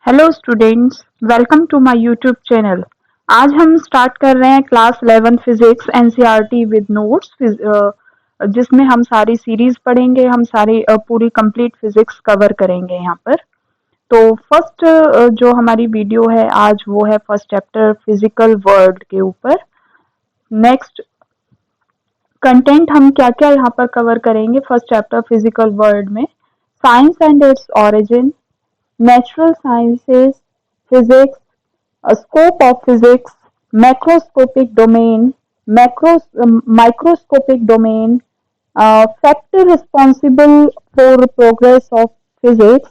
Hello students, welcome to my YouTube channel. आज हम start कर रहे हैं class 11 physics NCERT with notes, जिसमें हम सारी सीरीज पढ़ेंगे। हम सारी पूरी कंप्लीट फिजिक्स कवर करेंगे यहाँ पर। तो फर्स्ट जो हमारी वीडियो है आज वो है फर्स्ट चैप्टर फिजिकल वर्ल्ड के ऊपर। नेक्स्ट कंटेंट हम क्या क्या यहाँ पर कवर करेंगे फर्स्ट चैप्टर फिजिकल वर्ल्ड में: science and its origin, natural sciences, physics, a scope of physics, macroscopic domain, microscopic domain, factor responsible for progress of physics,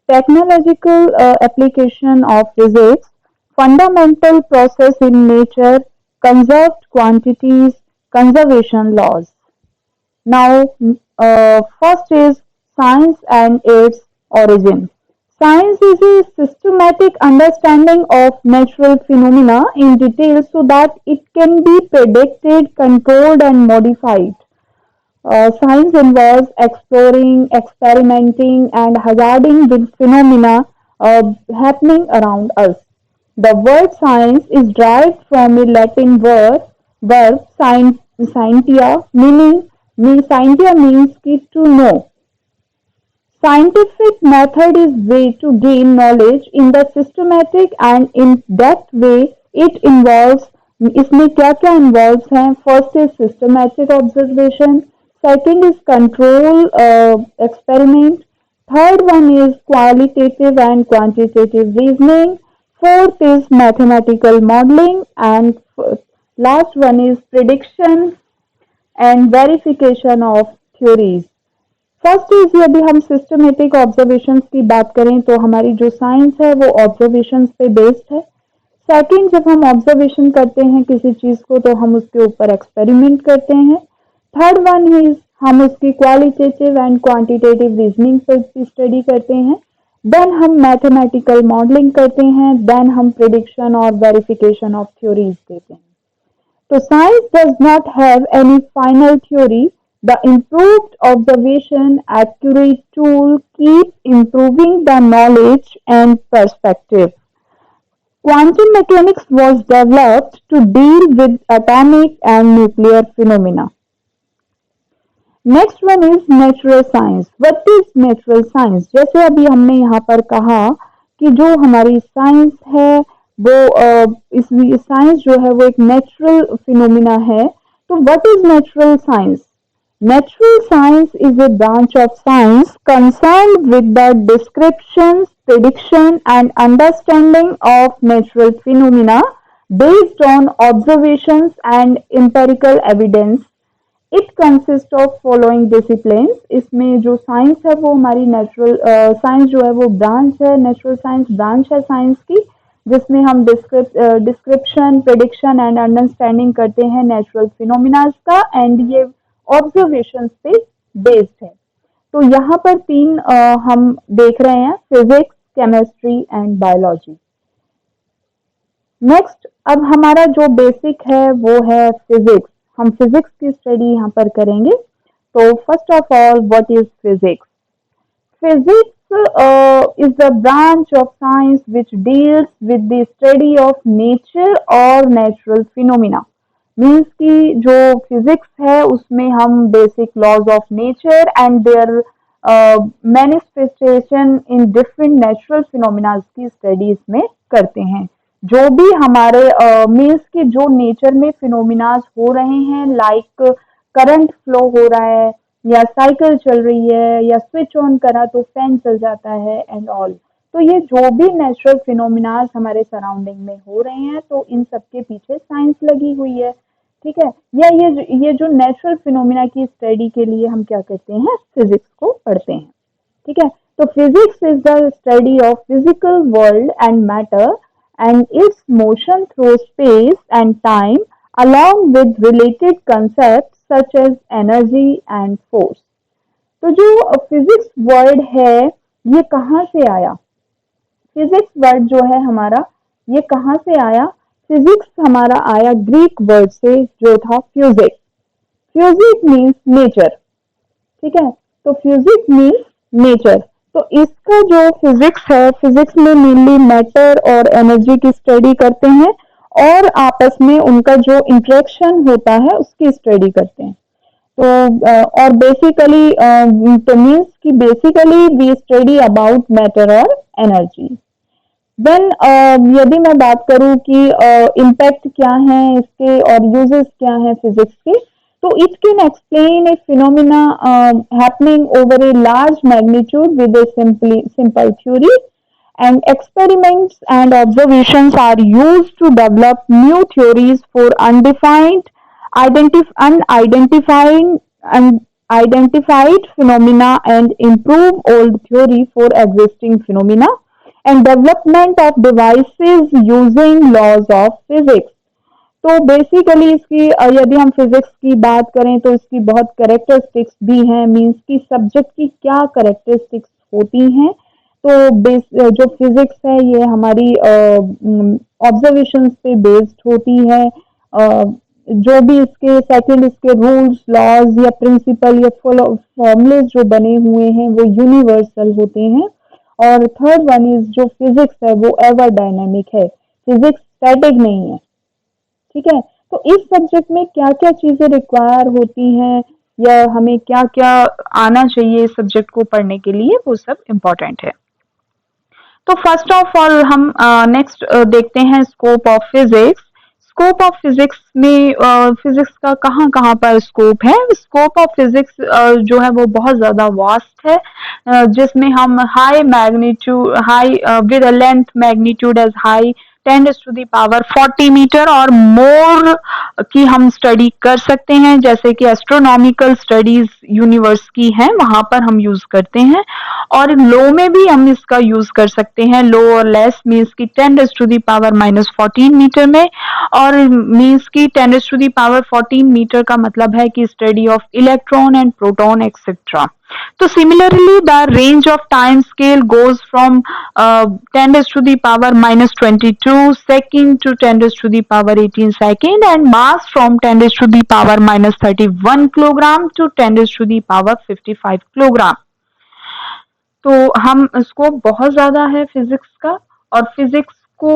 technological application of physics, fundamental process in nature, conserved quantities, conservation laws. Now, first is science and its origin. Science is a systematic understanding of natural phenomena in detail so that it can be predicted, controlled, and modified. Science involves exploring, experimenting, and hazarding with phenomena happening around us. The word science is derived from a Latin verb scientia, scientia means to know. Scientific method is way to gain knowledge in the systematic and in-depth way. It involves, इसमें क्या क्या involves हैं? First is systematic observation, second is control experiment, third one is qualitative and quantitative reasoning, fourth is mathematical modeling, and last one is prediction and verification of theories. First is, यदि हम systematic observations की बात करें तो हमारी जो science है वो ऑब्जर्वेशंस पे बेस्ड है। सेकंड, जब हम ऑब्जर्वेशन करते हैं किसी चीज को तो हम उसके ऊपर एक्सपेरिमेंट करते हैं। थर्ड वन इज हम उसकी क्वालिटेटिव एंड क्वांटिटेटिव रीजनिंग पर स्टडी करते हैं। देन हम मैथमेटिकल मॉडलिंग करते हैं। देन हम प्रिडिक्शन और वेरिफिकेशन ऑफ थ्योरीज देते हैं। तो science does not have any final theory. The improved observation accurate tool keeps improving the knowledge and perspective. Quantum mechanics was developed to deal with atomic and nuclear phenomena. Next one is natural science. What is natural science? जैसे अभी हमने यहाँ पर कहा कि जो हमारी science है वो इसमें साइंस जो है वो एक नेचुरल फिनोमिना है। तो what is natural science? Natural science is a branch of science concerned with the description, prediction, and understanding of natural phenomena based on observations and empirical evidence. It consists of following disciplines. इसमें जो science है वो हमारी natural science जो है वो branch है, natural science branch है साइंस की, जिसमें हम डिस्क्रिप्शन, प्रेडिक्शन एंड अंडरस्टैंडिंग करते हैं नेचुरल फिनोमिनाज का, एंड ये ऑब्जर्वेशन पे बेस्ड है। तो यहाँ पर तीन हम देख रहे हैं: physics, chemistry and biology. Next, अब हमारा जो बेसिक है वो है फिजिक्स। हम फिजिक्स की स्टडी यहाँ पर करेंगे। तो first of all, what is physics? Physics is the branch of science which deals with the study of nature or natural phenomena. Means कि जो फिजिक्स है उसमें हम basic laws of nature and their manifestation in different natural phenomena की studies में करते हैं। जो भी हमारे मीन्स कि जो नेचर में फिनोमिनाज हो रहे हैं, लाइक करंट फ्लो हो रहा है या साइकिल चल रही है या स्विच ऑन करा तो फैन चल जाता है एंड ऑल। तो ये जो भी नेचुरल फिनोमिनाज हमारे सराउंडिंग में हो रहे हैं तो इन सबके पीछे साइंस लगी हुई है। ठीक है, या ये जो नेचुरल फिनोमिना की स्टडी के लिए हम क्या करते हैं, फिजिक्स को पढ़ते हैं। ठीक है, तो physics is the study of physical world and matter and it's motion through space and time along with related concepts such as energy and force. तो जो फिजिक्स वर्ड है ये कहाँ से आया? फिजिक्स वर्ड जो है हमारा ये कहाँ से आया? फिजिक्स हमारा आया ग्रीक वर्ड से जो था फ्यूजिक। फ्यूजिक मीन्स नेचर। ठीक है, तो फ्यूजिक मीन्स नेचर। तो इसका जो फिजिक्स है, फिजिक्स में मेनली मैटर और एनर्जी की स्टडी करते हैं और आपस में उनका जो इंटरेक्शन होता है उसकी स्टडी करते हैं। तो और बेसिकली तो मीन्स कि basically we study about matter और एनर्जी। देन यदि मैं बात करूं कि इम्पैक्ट क्या है इसके और यूजेस क्या हैं फिजिक्स के, तो it can explain a phenomena happening over a large magnitude with a simple theory, and experiments and observations are used to develop new theories for unidentified phenomena and improve old theory for existing phenomena and development of devices using laws of physics। तो basically इसकी यदि हम physics की बात करें तो इसकी बहुत करेक्टरिस्टिक्स भी हैं, मीन्स की सब्जेक्ट की क्या करेक्टरिस्टिक्स होती हैं। तो जो फिजिक्स है ये हमारी ऑब्जर्वेशंस पे बेस्ड होती है। जो भी इसके सेकंड इसके रूल्स, लॉज या प्रिंसिपल या फॉर्मूलेस जो बने हुए हैं वो यूनिवर्सल होते हैं। और थर्ड वन इज जो फिजिक्स है वो एवर डायनामिक है, फिजिक्स स्टैटिक नहीं है। ठीक है, तो इस सब्जेक्ट में क्या क्या चीजें रिक्वायर होती हैं या हमें क्या क्या आना चाहिए इस सब्जेक्ट को पढ़ने के लिए, वो सब इम्पोर्टेंट है। तो फर्स्ट ऑफ ऑल हम नेक्स्ट देखते हैं scope of physics. Scope of physics में फिजिक्स का कहाँ कहाँ पर स्कोप है। स्कोप ऑफ फिजिक्स जो है वो बहुत ज्यादा वास्ट है, जिसमें हम high magnitude with length magnitude as high 10⁻⁴ metre और मोर की हम स्टडी कर सकते हैं, जैसे कि एस्ट्रोनॉमिकल स्टडीज यूनिवर्स की हैं वहां पर हम यूज करते हैं। और लो में भी हम इसका यूज कर सकते हैं, लो और लेस मीन्स की 10⁻⁻14 मीटर में, और मीन्स की 10⁻⁴ मीटर का मतलब है कि study of electron and proton etcetera. तो similarly the range of time scale goes from 10⁻⁻22 second to 10⁻18 second and mass from 10⁻⁻31 kilogram to 10⁻55 kilogram। तो हम स्कोप बहुत ज्यादा है फिजिक्स का। और फिजिक्स को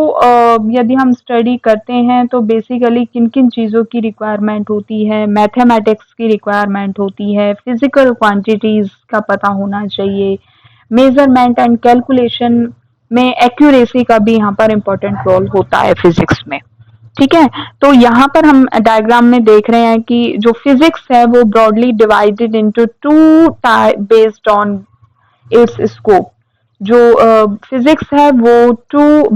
यदि हम स्टडी करते हैं तो बेसिकली किन किन चीज़ों की रिक्वायरमेंट होती है, मैथमेटिक्स की रिक्वायरमेंट होती है, फिजिकल क्वांटिटीज का पता होना चाहिए, मेजरमेंट एंड कैलकुलेशन में एक्यूरेसी का भी यहाँ पर इम्पोर्टेंट रोल होता है फिजिक्स में। ठीक है, तो यहाँ पर हम डायग्राम में देख रहे हैं कि जो फिजिक्स है वो broadly divided into two based on it's scope. जो फिजिक्स है वो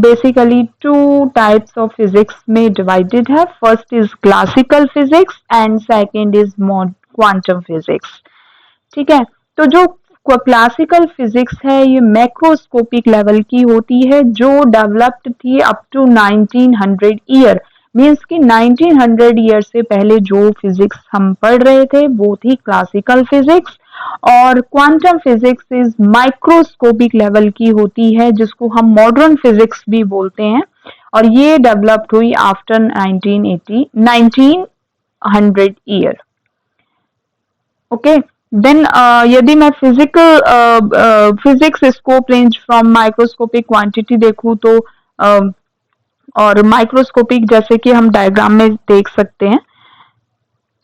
basically two types of physics में डिवाइडेड है। First is classical physics and second is quantum physics. ठीक है, तो जो क्लासिकल फिजिक्स है ये मैक्रोस्कोपिक लेवल की होती है, जो डेवलप्ड थी अप टू 1900 ईयर, मीन्स कि 1900 ईयर से पहले जो फिजिक्स हम पढ़ रहे थे वो थी क्लासिकल फिजिक्स। और quantum physics is microscopic level की होती है, जिसको हम मॉडर्न फिजिक्स भी बोलते हैं, और ये डेवलप्ड हुई आफ्टर 1900 ईयर। ओके, देन यदि मैं physics scope range from microscopic quantity देखूं तो और माइक्रोस्कोपिक जैसे कि हम डायग्राम में देख सकते हैं।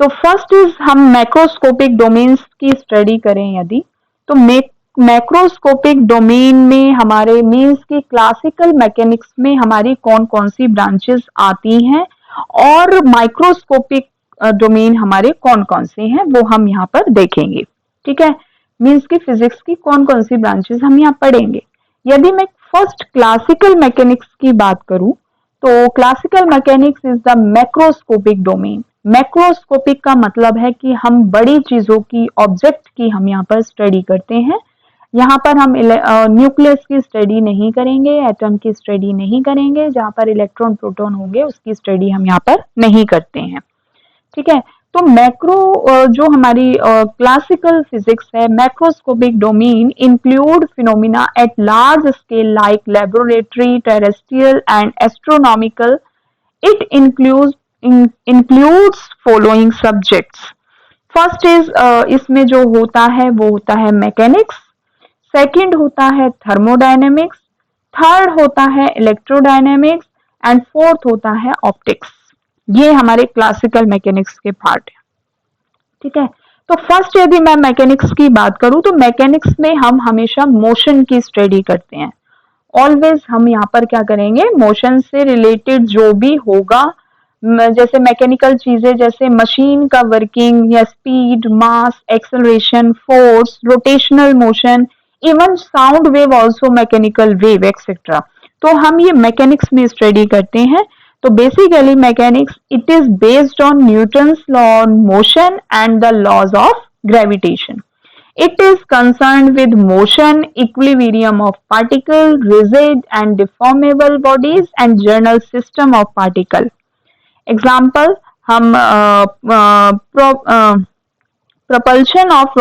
तो फर्स्ट इज हम मैक्रोस्कोपिक डोमेन्स की स्टडी करें यदि, तो मैक्रोस्कोपिक डोमेन में हमारे मीन्स की क्लासिकल मैकेनिक्स में हमारी कौन कौन सी ब्रांचेस आती हैं और माइक्रोस्कोपिक डोमेन हमारे कौन कौन से हैं वो हम यहाँ पर देखेंगे। ठीक है, मीन्स की फिजिक्स की कौन कौन सी ब्रांचेस हम यहाँ पढ़ेंगे। यदि मैं फर्स्ट क्लासिकल मैकेनिक्स की बात करूं तो classical mechanics is the macroscopic domain. Macroscopic का मतलब है कि हम बड़ी चीजों की, ऑब्जेक्ट की हम यहाँ पर स्टडी करते हैं। यहाँ पर हम न्यूक्लियस की स्टडी नहीं करेंगे, एटम की स्टडी नहीं करेंगे, जहाँ पर इलेक्ट्रॉन प्रोटॉन होंगे उसकी स्टडी हम यहाँ पर नहीं करते हैं। ठीक है, तो मैक्रो जो हमारी क्लासिकल फिजिक्स है, macroscopic domain include phenomena at large scale like laboratory, terrestrial and astronomical. It includes following subjects। First is इसमें जो होता है वो होता है मैकेनिक्स, सेकंड होता है थर्मोडायनेमिक्स, थर्ड होता है इलेक्ट्रोडायनेमिक्स एंड फोर्थ होता है ऑप्टिक्स। ये हमारे क्लासिकल मैकेनिक्स के पार्ट है। ठीक है, तो फर्स्ट यदि मैं मैकेनिक्स की बात करूं तो मैकेनिक्स में हम हमेशा मोशन की स्टडी करते हैं। ऑलवेज हम यहाँ पर क्या करेंगे, मोशन से रिलेटेड जो भी होगा, जैसे मैकेनिकल चीजें जैसे मशीन का वर्किंग या speed, mass, acceleration, force, rotational motion, even sound wave also mechanical wave etcetera, तो हम ये मैकेनिक्स में स्टडी करते हैं। तो basically mechanics it is based on Newton's law on motion and the laws of gravitation. It is concerned with motion, equilibrium of particle, rigid and deformable bodies and general system of particle. Example, हम propulsion of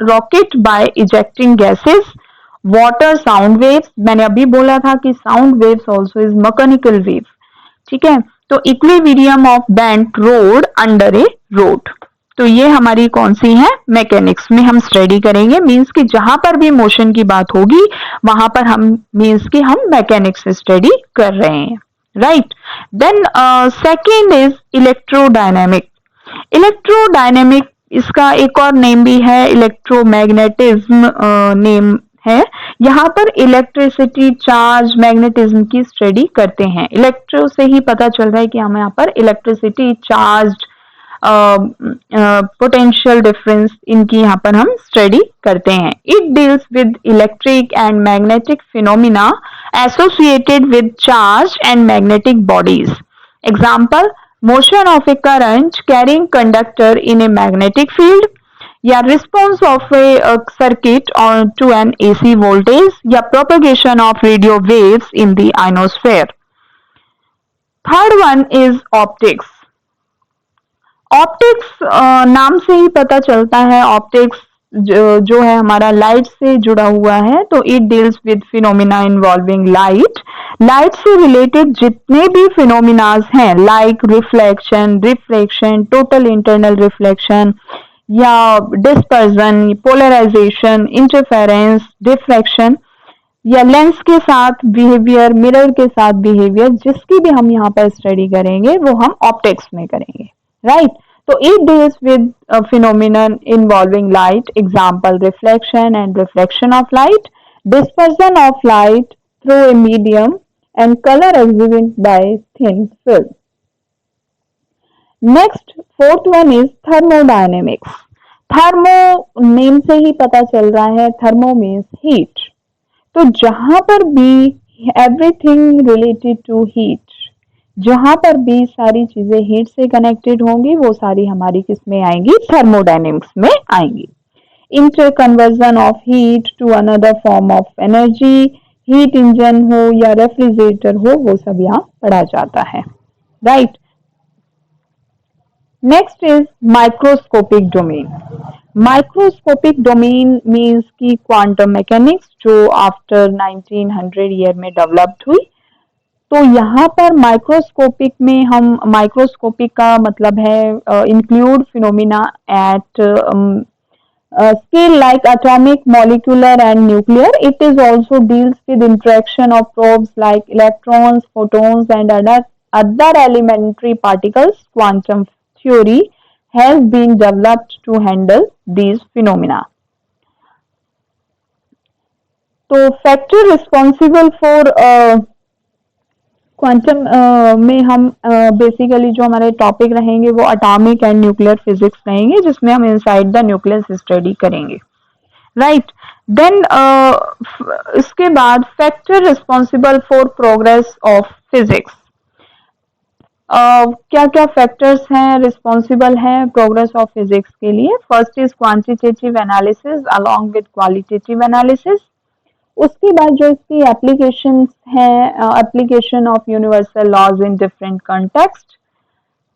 rocket by ejecting gases, water, sound waves. मैंने अभी बोला था कि sound waves also is mechanical wave. ठीक है, तो equilibrium of bent road under A road, तो ये हमारी कौन सी है, मैकेनिक्स में हम स्टडी करेंगे। मींस कि जहां पर भी मोशन की बात होगी वहां पर हम मींस कि हम मैकेनिक्स स्टडी कर रहे हैं, right. Then second is electrodynamic. Electrodynamic इसका एक और नेम भी है, इलेक्ट्रोमैग्नेटिज्म नेम है। यहाँ पर इलेक्ट्रिसिटी, चार्ज, मैग्नेटिज्म की स्टडी करते हैं। इलेक्ट्रो से ही पता चल रहा है कि हम यहाँ पर इलेक्ट्रिसिटी, चार्ज, पोटेंशियल डिफरेंस, इनकी यहाँ पर हम स्टडी करते हैं। It deals with electric and magnetic phenomena associated with charge and magnetic bodies. Example, motion of a current carrying conductor in a magnetic field, या response of a circuit on to an AC voltage, या propagation of radio waves in the ionosphere. Third one is optics. Optics नाम से ही पता चलता है, optics जो है हमारा लाइट से जुड़ा हुआ है, तो it deals with phenomena involving light. Light से रिलेटेड जितने भी फिनोमिनाज हैं, like reflection, refraction, total internal reflection, या डिस्पर्जन, पोलराइजेशन, इंटरफेरेंस, डिफ्रैक्शन, या लेंस के साथ बिहेवियर, मिरर के साथ बिहेवियर, जिसकी भी हम यहाँ पर स्टडी करेंगे वो हम ऑप्टिक्स में करेंगे, राइट। तो it deals with phenomenon involving light, example reflection and refraction of light, dispersion of light through a medium, and color exhibited by thin film. Next, fourth one is thermodynamics. Thermo name से ही पता चल रहा है, thermo means heat. तो जहां पर भी एवरीथिंग रिलेटेड टू हीट, जहां पर भी सारी चीजें हीट से कनेक्टेड होंगी वो सारी हमारी किस में आएंगी, थर्मोडायनेमिक्स में आएंगी। Interconversion of heat to another form of energy, heat engine हो या रेफ्रिजरेटर हो, वो सब यहाँ पढ़ा जाता है, right. Next is microscopic domain. Microscopic domain means की क्वांटम मैकेनिक्स जो आफ्टर 1900 ईयर में डेवलप्ड हुई। तो यहाँ पर माइक्रोस्कोपिक में हम, माइक्रोस्कोपिक का मतलब है include phenomena at scale like atomic, molecular and nuclear. It is also deals with interaction of probes like electrons, photons and other elementary particles. Quantum theory has been developed to handle these phenomena. तो factor responsible for quantum में हम basically जो हमारे topic रहेंगे वो atomic and nuclear physics रहेंगे, जिसमें हम इनसाइड द न्यूक्लियस स्टडी करेंगे, राइट। देन इसके बाद factor responsible for progress of physics. क्या क्या फैक्टर्स हैं, रिस्पॉन्सिबल हैं प्रोग्रेस ऑफ फिजिक्स के लिए। First is quantitative analysis along with qualitative analysis. उसके बाद जो इसकी एप्लीकेशंस हैं, application of universal laws in different context.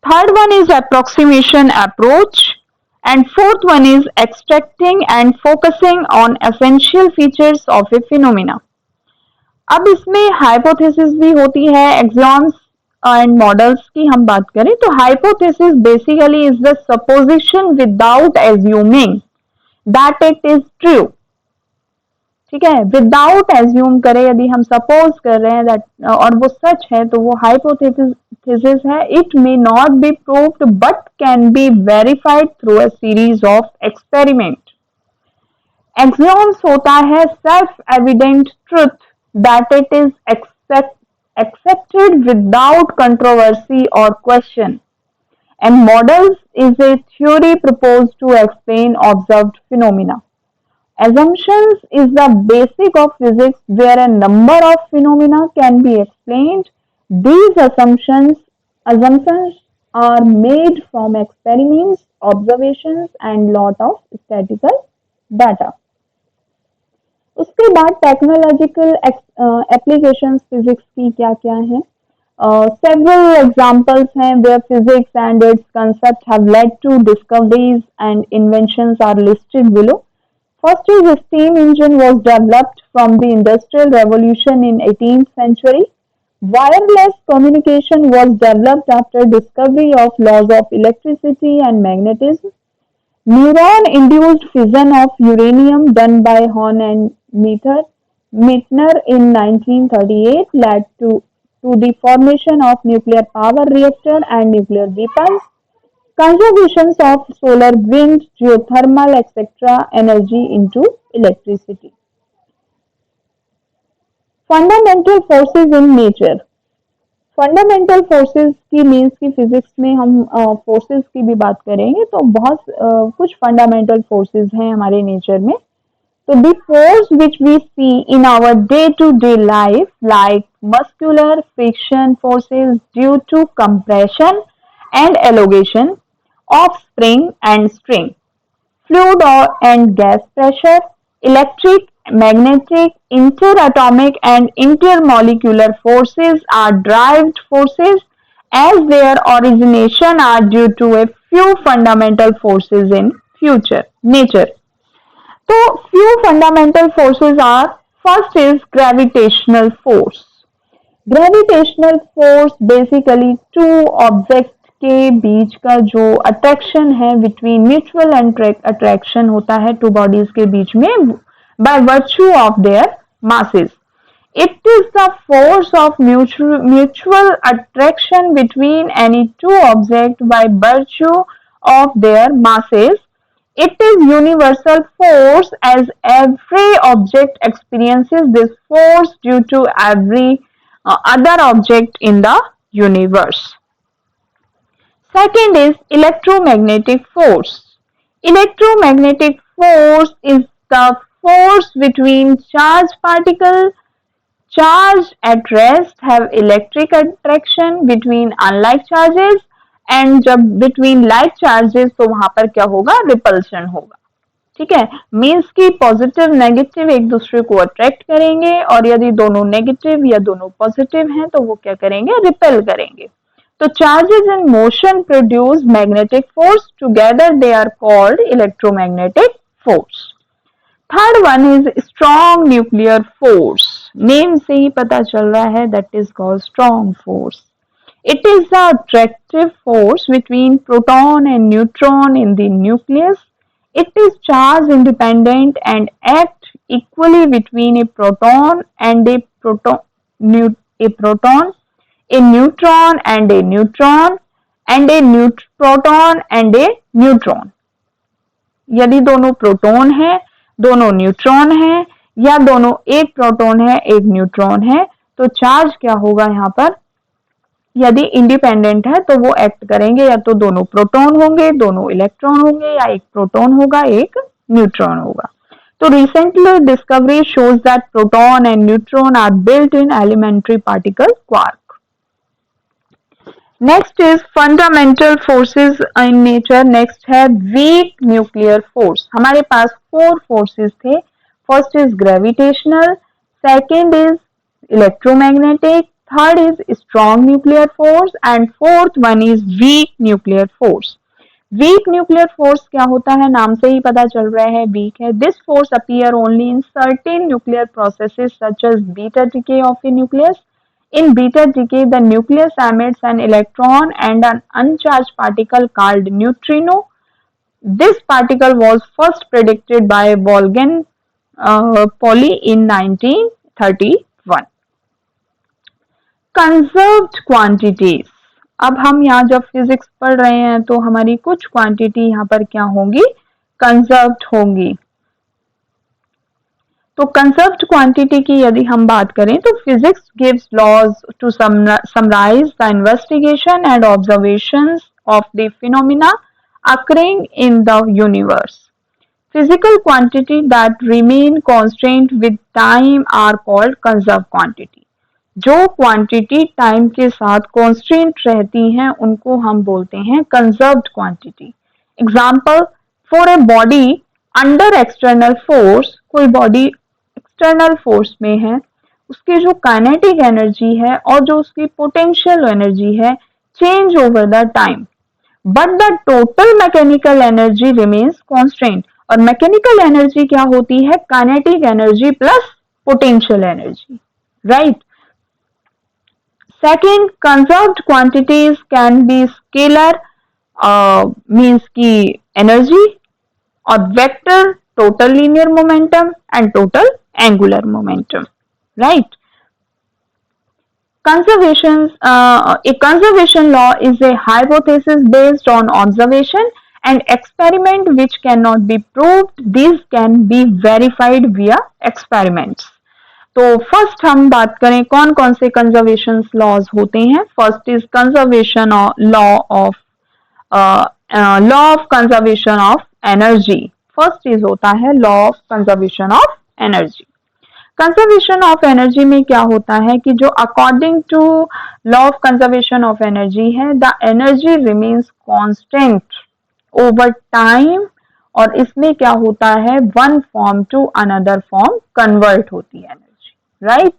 Third one is approximation approach and fourth one is extracting and focusing on essential features of a phenomena. अब इसमें hypothesis भी होती है, एक्सियम्स एंड मॉडल्स की हम बात करें तो hypothesis basically is the supposition without assuming that it is true. ठीक है, विदाउट एज्यूम करें, यदि हम सपोज कर रहे हैं दैट और वो सच है तो वो हाइपोथेसिस है. It may not be proved but can be verified through a series of experiment. Axioms होता है self evident truth that it is accepted without controversy or question, and models is a theory proposed to explain observed phenomena. Assumptions is the basic of physics where a number of phenomena can be explained. These assumptions are made from experiments, observations and lot of statistical data. उसके बाद technological applications physics की क्या क्या हैं. Several examples हैं where physics and its concepts have led to discoveries and inventions are listed below. First is the steam engine was developed from the Industrial Revolution in 18th century. Wireless communication was developed after discovery of laws of electricity and magnetism. Neuron-induced fission of uranium done by Horn and Meitner in 1938 led to the formation of nuclear power reactor and nuclear weapons. Conservations of solar, wind, geothermal, etc. energy into electricity. Fundamental forces in nature. Fundamental forces की means की physics में हम forces की भी बात करेंगे तो बहुत कुछ फंडामेंटल फोर्सेस हैं हमारे नेचर में. तो the force which we see in our day to day life like muscular friction forces due to compression and elongation of spring and string, fluid and gas pressure, electric, magnetic, interatomic and intermolecular forces are derived forces as their origination are due to a few fundamental forces in nature. So few fundamental forces are, first is gravitational force. Gravitational force basically two object के बीच का जो attraction है between mutual attraction होता है two bodies के बीच में by virtue of their masses. It is the force of mutual attraction between any two object by virtue of their masses. It is universal force as every object experiences this force due to every other object in the universe. Second is electromagnetic force. Electromagnetic force is the force between charged particles. Charged at rest have electric attraction between unlike charges. And जब between like charges तो वहां पर क्या होगा, repulsion होगा. ठीक है, means की पॉजिटिव नेगेटिव एक दूसरे को अट्रैक्ट करेंगे और यदि दोनों नेगेटिव या दोनों पॉजिटिव हैं तो वो क्या करेंगे, रिपेल करेंगे. तो charges in motion produce magnetic force, together they are called electromagnetic force. Third one is strong nuclear force. Name से ही पता चल रहा है that is called strong force. It is the attractive force between proton and neutron in the nucleus. It is charge independent and act equally between a proton and a neutron, a neutron and a neutron, and a proton and a neutron. यदि दोनों proton है, दोनों neutron है या दोनों एक proton है एक न्यूट्रॉन है तो चार्ज क्या होगा यहाँ पर, यदि इंडिपेंडेंट है तो वो एक्ट करेंगे या तो दोनों प्रोटॉन होंगे, दोनों इलेक्ट्रॉन होंगे या एक प्रोटॉन होगा एक न्यूट्रॉन होगा. तो recently discovery shows that proton and neutron are built in elementary particle quark. Next is fundamental forces in nature. Next है वीक न्यूक्लियर फोर्स. हमारे पास 4 फोर्सेस थे. First is gravitational, second is electromagnetic, third is strong nuclear force and fourth one is weak nuclear force. Weak nuclear force क्या होता है, नाम से ही पता चल रहा है weak है. This force appear only in certain nuclear processes such as beta decay of a nucleus. In beta decay the nucleus emits an electron and an uncharged particle called neutrino. This particle was first predicted by Wolfgang Pauli in 1931. Conserved quantities, अब हम यहाँ जब physics पढ़ रहे हैं तो हमारी कुछ क्वांटिटी यहाँ पर क्या होंगी, कंजर्व्ड होंगी। तो कंजर्व्ड क्वांटिटी की यदि हम बात करें तो physics gives laws to summarize the investigation and observations of the phenomena occurring in the universe. Physical quantity that remain constant with time are called conserved quantity. जो क्वांटिटी टाइम के साथ constant रहती हैं उनको हम बोलते हैं conserved quantity. Example, for a body under external force, कोई बॉडी एक्सटर्नल फोर्स में है, उसकी जो काइनेटिक एनर्जी है और जो उसकी पोटेंशियल एनर्जी है change over the time, but the total mechanical energy remains constant. और मैकेनिकल एनर्जी क्या होती है, kinetic energy plus potential energy, right. Second, conserved quantities can be scalar, means की एनर्जी, और vector, total linear momentum and total angular momentum, right. A conservation law is a hypothesis based on observation and experiment which cannot be proved. These can be verified via experiments. तो first हम बात करें कौन कौन से conservation laws होते हैं। First is conservation law of conservation of energy. First is होता है law of conservation of energy. Conservation of energy में क्या होता है कि जो according to law of conservation of energy है, the energy remains constant over time, और इसमें क्या होता है, one form to another form convert होती है energy, right.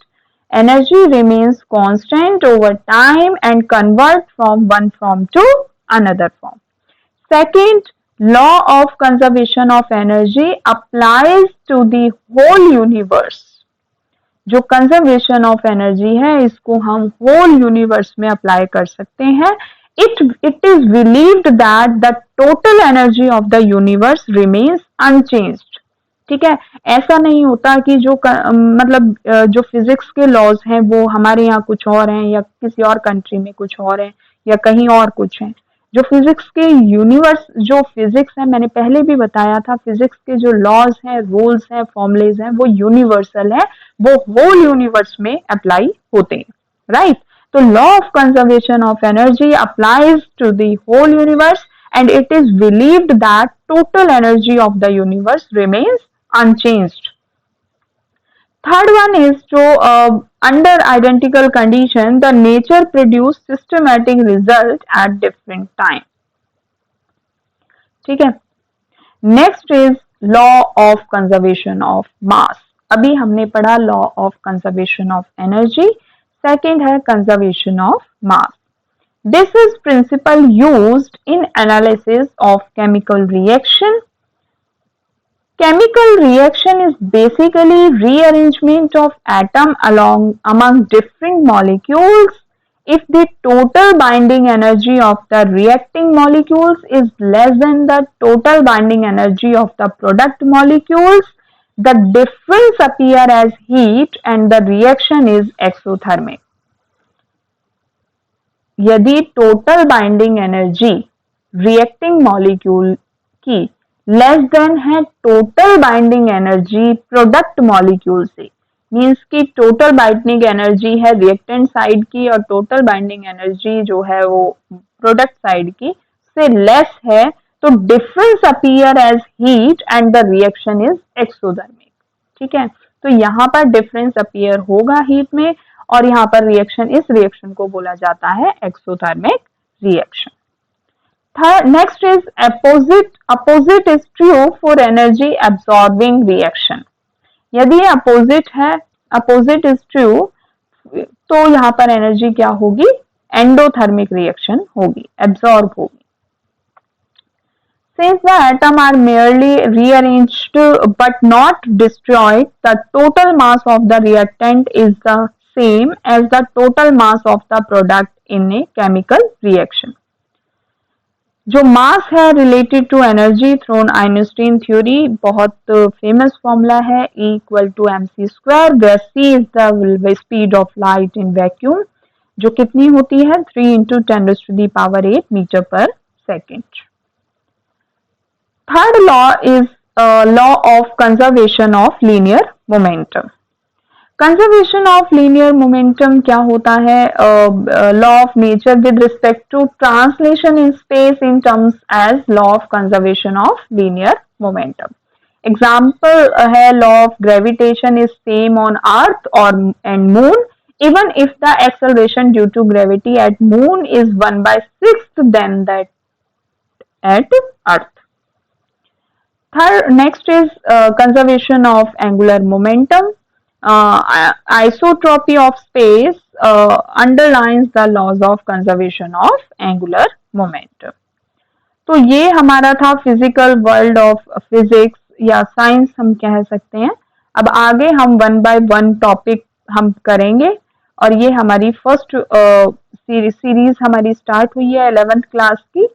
Energy remains constant over time and convert from one form to another form. Second, law of conservation of energy applies to the whole universe. जो conservation of energy है इसको हम whole universe में apply कर सकते हैं। It is believed that the total energy of the universe remains unchanged. ठीक है, ऐसा नहीं होता कि जो मतलब जो फिजिक्स के लॉज हैं वो हमारे यहाँ कुछ और हैं या किसी और कंट्री में कुछ और है या कहीं और कुछ है। जो फिजिक्स के यूनिवर्स, जो फिजिक्स है, मैंने पहले भी बताया था, फिजिक्स के जो लॉज हैं, रूल्स हैं, फॉर्मुलेज हैं, वो यूनिवर्सल है, वो होल यूनिवर्स में अप्लाई होते हैं, राइट। तो law of conservation of energy applies to the whole universe and it is believed that total energy of the universe remains unchanged. Third one is जो under identical condition the nature produce systematic result at different time। ठीक है, next is law of conservation of mass. अभी हमने पढ़ा law of conservation of energy, second है conservation of mass. This is principle used in analysis of chemical reaction. Chemical reaction is basically rearrangement of atom among different molecules. If the total binding energy of the reacting molecules is less than the total binding energy of the product molecules, the difference appear as heat and the reaction is exothermic. यदि total binding energy reacting molecule की less than है total binding energy product molecule से, means की total binding energy है reactant side की और total binding energy जो है वो प्रोडक्ट साइड की से लेस है, तो difference appear as heat and the reaction is exothermic. ठीक है, तो यहाँ पर डिफरेंस अपीयर होगा हीट में और यहाँ पर रिएक्शन, इस रिएक्शन को बोला जाता है exothermic reaction. Next is opposite. Opposite is true for energy absorbing reaction. यदि अपोजिट है, अपोजिट इज ट्रू, तो यहाँ पर एनर्जी क्या होगी, एंडोथर्मिक रिएक्शन होगी, एब्सॉर्ब होगी। Since the atom are merely rearranged but not destroyed, the total mass of the reactant is the same as the total mass of the product in a chemical reaction. जो mass है related to energy through Einstein theory, बहुत famous formula है, E equal to mc², where c is the speed of light in vacuum, जो कितनी होती है 3 into 10⁸ metre per second. Third law is law of conservation of linear momentum. Conservation of linear momentum क्या होता है? Law of nature with respect to translation in space in terms as law of conservation of linear momentum. Example है law of gravitation is same on earth और and moon even if the acceleration due to gravity at moon is 1/6 than that at earth. Third, next is conservation of angular momentum. Isotropy of space underlines the laws of conservation of angular momentum. तो ये हमारा था physical world of physics या science हम कह सकते हैं। अब आगे हम 1 बाय 1 टॉपिक हम करेंगे और ये हमारी फर्स्ट सीरीज हमारी स्टार्ट हुई है 11th क्लास की।